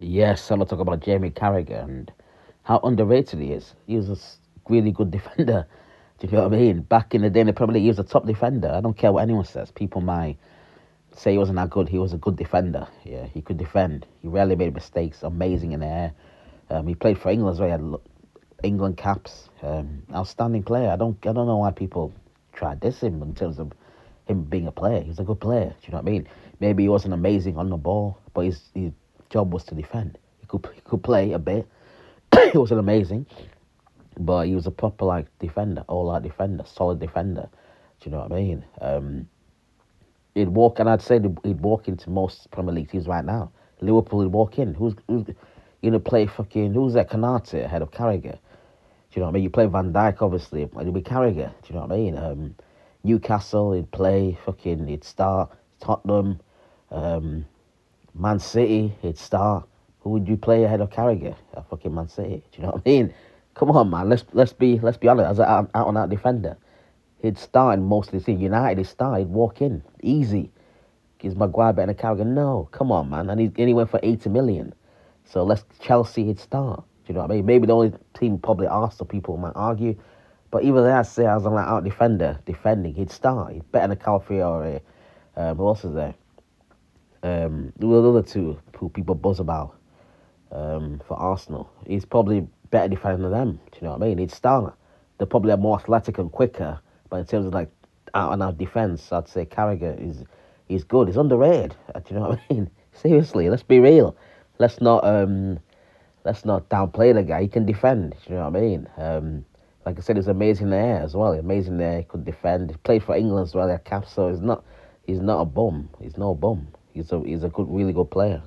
Yes, I want to talk about Jamie Carragher and how underrated he is. He was a really good defender. Do you know what I mean? Back in the day, in the Premier League, he was a top defender. I don't care what anyone says. People might say he wasn't that good. He was a good defender. Yeah, he could defend. He rarely made mistakes. Amazing in the air. He played for England as well. He had England caps. Outstanding player. I don't know why people try to diss him in terms of him being a player. He's a good player. Do you know what I mean? Maybe he wasn't amazing on the ball, but his job was to defend. He could play a bit. He wasn't amazing, but he was a proper like defender, all out defender, solid defender. Do you know what I mean? He'd walk, and I'd say he'd walk into most Premier League teams right now. Liverpool would walk in. Who's gonna play fucking? Who's that? Canate ahead of Carragher. Do you know what I mean? You play Van Dijk, obviously, and it'd be Carragher. Do you know what I mean? Newcastle, he'd play fucking. He'd start Tottenham, um, Man City, he'd start. Who would you play ahead of Carragher at fucking Man City? Do you know what I mean? Come on, man. Let's be honest. As an out and out defender, he'd start in most of the team. United, he'd start. He'd walk in easy. Gives Maguire better than Carragher. No, come on, man. And he went for 80 million. So let's Chelsea, he'd start. Do you know what I mean? Maybe the only team probably Arsenal people might argue, but even there, I'd say as an out defender defending, he'd start. He'd better than Calfrey or who else is there? There were the other two who people buzz about for Arsenal. He's probably better defender than them. Do you know what I mean? He'd start. They're probably more athletic and quicker, but in terms of like out and out defense, I'd say Carragher is he's good. He's underrated. Do you know what I mean? Seriously, let's be real. Let's not let's not downplay the guy. He can defend. Do you know what I mean? Like I said, he's amazing in the air as well. Amazing in the air. He could defend. He played for England as well. He had caps, so he's not a bum. He's no bum. He's a good, really good player.